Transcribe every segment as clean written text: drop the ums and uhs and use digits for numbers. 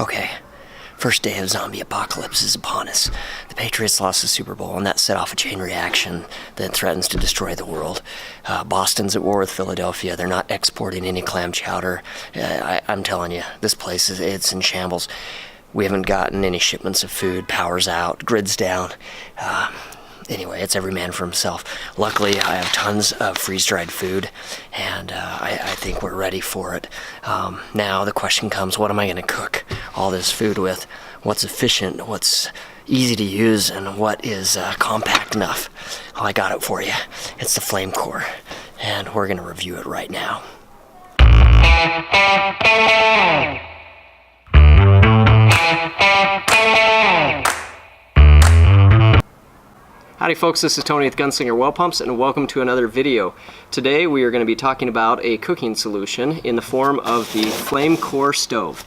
Okay, first day of zombie apocalypse is upon us. The Patriots lost the Super Bowl, and that set off a chain reaction that threatens to destroy the world. Boston's at war with Philadelphia. They're not exporting any clam chowder. I'm telling you, this place it's in shambles. We haven't gotten any shipments of food. Power's out. Grid's down. Anyway, it's every man for himself. Luckily, I have tons of freeze-dried food, and I think we're ready for it. Now the question comes, what am I going to cook all this food with? What's efficient, what's easy to use, and what is compact enough? Well, I got it for you. It's the Flame Core, and we're going to review it right now. Howdy folks, this is Tony with Gunslinger Well Pumps, and welcome to another video. Today we are going to be talking about a cooking solution in the form of the Flame Core stove.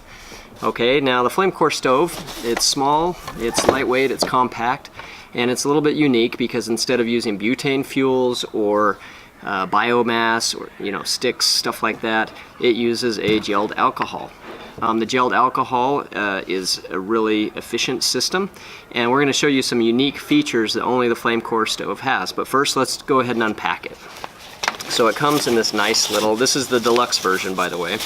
Okay, now the Flame Core stove, it's small, it's lightweight, it's compact, and it's a little bit unique because instead of using butane fuels or biomass or sticks, stuff like that, it uses a gelled alcohol. The gelled alcohol is a really efficient system, and we're going to show you some unique features that only the Flame Core stove has. But first, let's go ahead and unpack it. So it comes in this nice little, this is the deluxe version, by the way.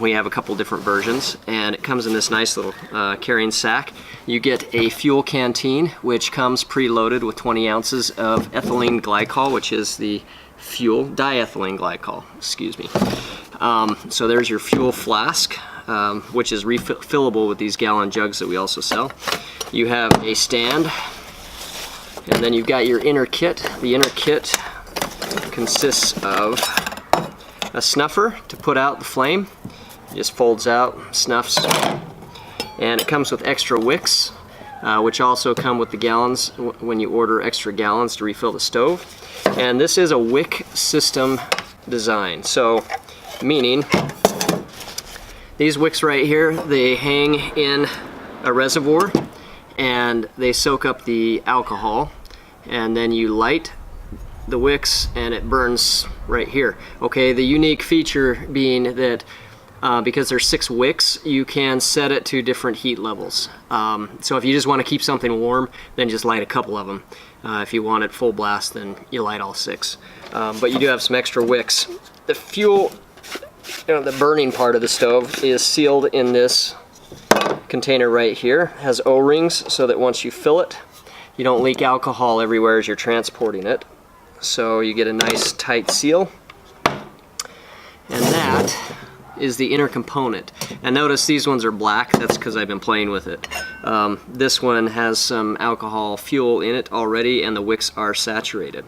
We have a couple different versions, and it comes in this nice little carrying sack. You get a fuel canteen, which comes preloaded with 20 ounces of ethylene glycol, which is the fuel, diethylene glycol, excuse me. So there's your fuel flask, which is refillable with these gallon jugs that we also sell. You have a stand, and then you've got your inner kit. The inner kit consists of a snuffer to put out the flame. It just folds out, snuffs, and it comes with extra wicks, which also come with the gallons when you order extra gallons to refill the stove. And this is a wick system design, so meaning these wicks right here, they hang in a reservoir and they soak up the alcohol, and then you light the wicks and it burns right here. Okay, the unique feature being that because there's 6 wicks, you can set it to different heat levels. So if you just want to keep something warm, then just light a couple of them. If you want it full blast, then you light all 6. But you do have some extra wicks. The fuel, the burning part of the stove is sealed in this container right here. It has O-rings so that once you fill it, you don't leak alcohol everywhere as you're transporting it. So you get a nice tight seal. And that is the inner component. And notice these ones are black. That's because I've been playing with it. This one has some alcohol fuel in it already, and the wicks are saturated.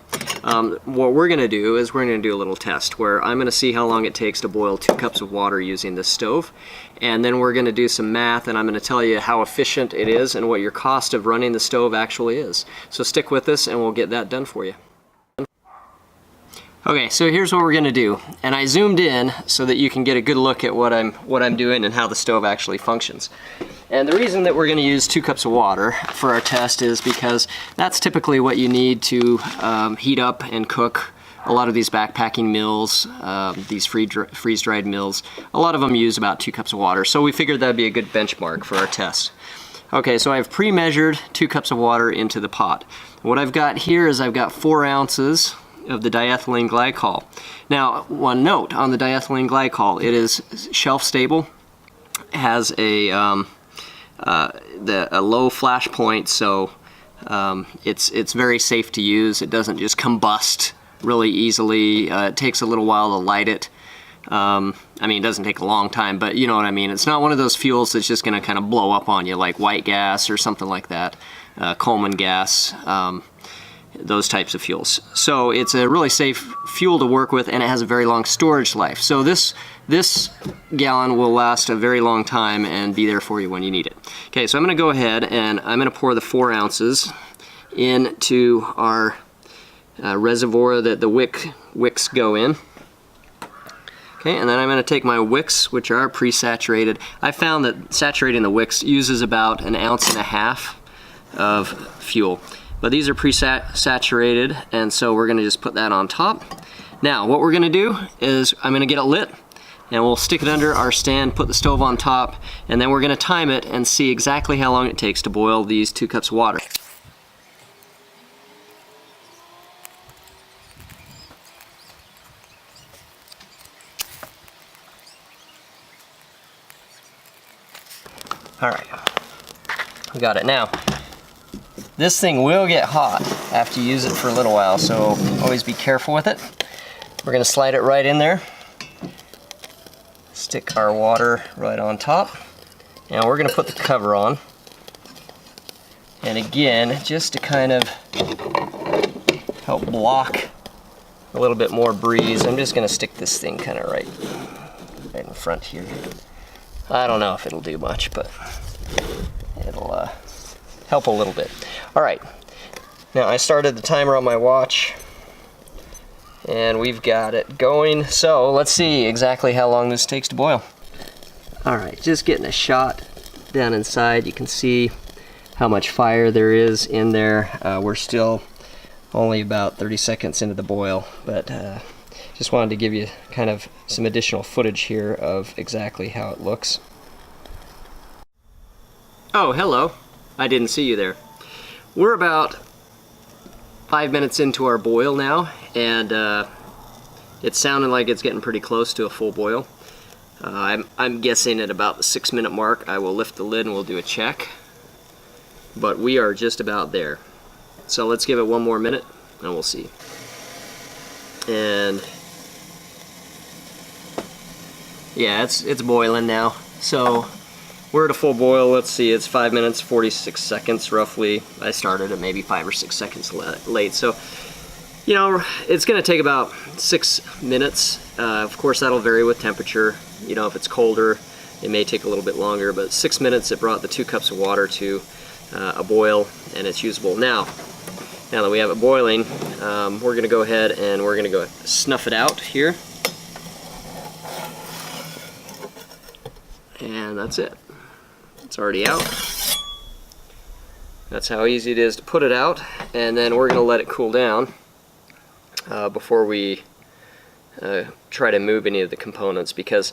What we're going to do is we're going to do a little test where I'm going to see how long it takes to boil 2 cups of water using this stove, and then we're going to do some math, and I'm going to tell you how efficient it is and what your cost of running the stove actually is. So stick with us and we'll get that done for you. Okay, so here's what we're gonna do, and I zoomed in so that you can get a good look at what I'm doing and how the stove actually functions. And the reason that we're gonna use 2 cups of water for our test is because that's typically what you need to heat up and cook a lot of these backpacking meals, these freeze-dried meals. A lot of them use about 2 cups of water, so we figured that'd be a good benchmark for our test. Okay, so I've pre-measured 2 cups of water into the pot. What I've got here is I've got 4 ounces of the diethylene glycol. Now, one note on the diethylene glycol, it is shelf stable, has a low flash point, so it's very safe to use. It doesn't just combust really easily. It takes a little while to light it. I mean, it doesn't take a long time, but you know what I mean. It's not one of those fuels that's just going to kind of blow up on you like white gas or something like that, Coleman gas. Those types of fuels. So it's a really safe fuel to work with, and it has a very long storage life. So this gallon will last a very long time and be there for you when you need it. Okay, so I'm going to go ahead and I'm going to pour the 4 ounces into our reservoir that the wicks go in. Okay, and then I'm going to take my wicks, which are pre-saturated. I found that saturating the wicks uses about 1.5 ounces of fuel. But these are pre-saturated, and so we're going to just put that on top. Now, what we're going to do is I'm going to get it lit, and we'll stick it under our stand, put the stove on top, and then we're going to time it and see exactly how long it takes to boil these 2 cups of water. Alright, we got it. Now, this thing will get hot after you use it for a little while, so always be careful with it. We're going to slide it right in there, stick our water right on top, and we're going to put the cover on. And again, just to kind of help block a little bit more breeze, I'm just going to stick this thing kind of right in front here. I don't know if it'll do much, but it'll help a little bit. Alright, now I started the timer on my watch, and we've got it going, so let's see exactly how long this takes to boil. Alright, just getting a shot down inside. You can see how much fire there is in there. We're still only about 30 seconds into the boil, but just wanted to give you kind of some additional footage here of exactly how it looks. Oh, hello. I didn't see you there. We're about 5 minutes into our boil now, and it's sounding like it's getting pretty close to a full boil. I'm guessing at about the 6-minute mark I will lift the lid and we'll do a check. But we are just about there. So let's give it 1 more minute and we'll see. And yeah, it's boiling now. So we're at a full boil. Let's see, it's 5 minutes 46 seconds roughly. I started at maybe 5 or 6 seconds late. So, you know, it's going to take about 6 minutes. Of course, that'll vary with temperature. You know, if it's colder, it may take a little bit longer. But 6 minutes, it brought the 2 cups of water to a boil, and it's usable. Now that we have it boiling, we're going to go ahead and we're going to go snuff it out here. And that's it. It's already out. That's how easy it is to put it out, and then we're going to let it cool down before we try to move any of the components, because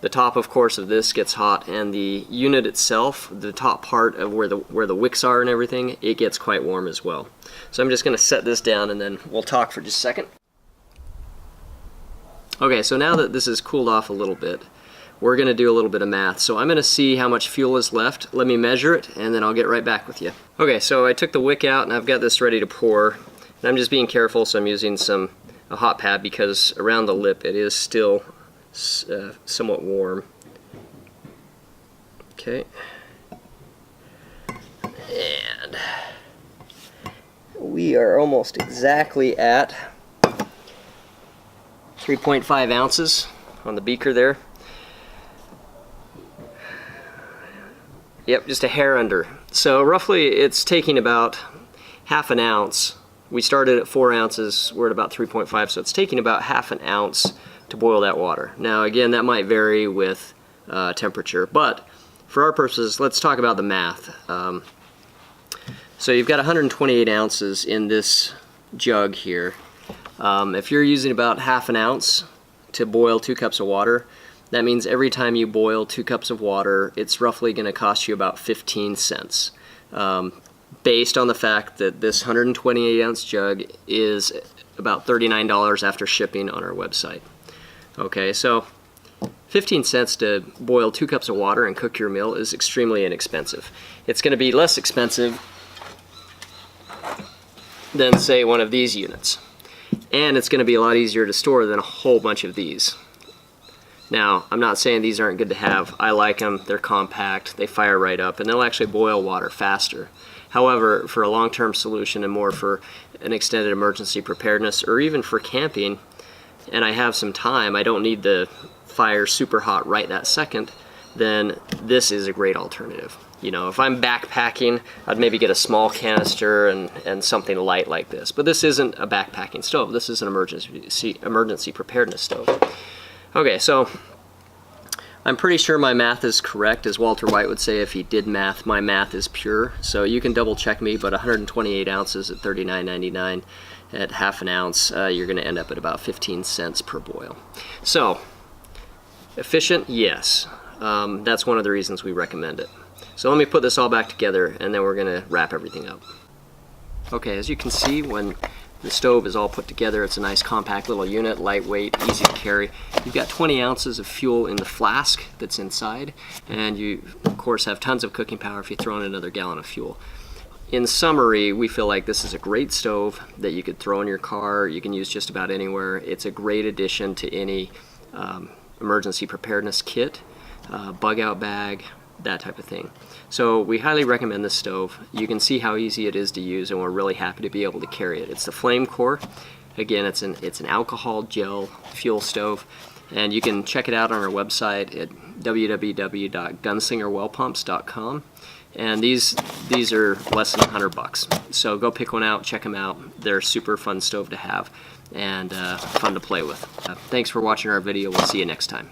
the top, of course, of this gets hot, and the unit itself, the top part of where the wicks are and everything, it gets quite warm as well. So I'm just going to set this down and then we'll talk for just a second. Okay, so now that this has cooled off a little bit, we're going to do a little bit of math. So I'm going to see how much fuel is left. Let me measure it, and then I'll get right back with you. Okay, so I took the wick out, and I've got this ready to pour. And I'm just being careful, so I'm using a hot pad, because around the lip it is still somewhat warm. Okay. And we are almost exactly at 3.5 ounces on the beaker there. Yep, just a hair under. So roughly it's taking about half an ounce. We started at 4 ounces, we're at about 3.5, so it's taking about half an ounce to boil that water. Now again, that might vary with temperature, but for our purposes, let's talk about the math. So you've got 128 ounces in this jug here. If you're using about half an ounce to boil 2 cups of water, that means every time you boil 2 cups of water, it's roughly going to cost you about 15 cents. Based on the fact that this 128 ounce jug is about $39 after shipping on our website. Okay, so 15 cents to boil 2 cups of water and cook your meal is extremely inexpensive. It's going to be less expensive than, say, one of these units. And it's going to be a lot easier to store than a whole bunch of these. Now, I'm not saying these aren't good to have. I like them. They're compact, they fire right up, and they'll actually boil water faster. However, for a long-term solution and more for an extended emergency preparedness, or even for camping, and I have some time, I don't need the fire super hot right that second, then this is a great alternative. You know, if I'm backpacking, I'd maybe get a small canister and something light like this. But this isn't a backpacking stove. This is an emergency preparedness stove. Okay, so I'm pretty sure my math is correct. As Walter White would say if he did math, my math is pure. So you can double check me, but 128 ounces at $39.99 at half an ounce, you're going to end up at about 15 cents per boil. So Efficient? Yes. That's one of the reasons we recommend it. So let me put this all back together and then we're going to wrap everything up. Okay, as you can see, when the stove is all put together, it's a nice compact little unit, lightweight, easy to carry. You've got 20 ounces of fuel in the flask that's inside, and you of course have tons of cooking power if you throw in another gallon of fuel. In summary, we feel like this is a great stove that you could throw in your car, you can use just about anywhere. It's a great addition to any emergency preparedness kit, bug out bag, that type of thing. So we highly recommend this stove. You can see how easy it is to use, and we're really happy to be able to carry it. It's the Flame Core. Again, it's an alcohol gel fuel stove, and you can check it out on our website at www.gunslingerwellpumps.com. And these are less than $100. So go pick one out, check them out. They're a super fun stove to have and fun to play with. Thanks for watching our video. We'll see you next time.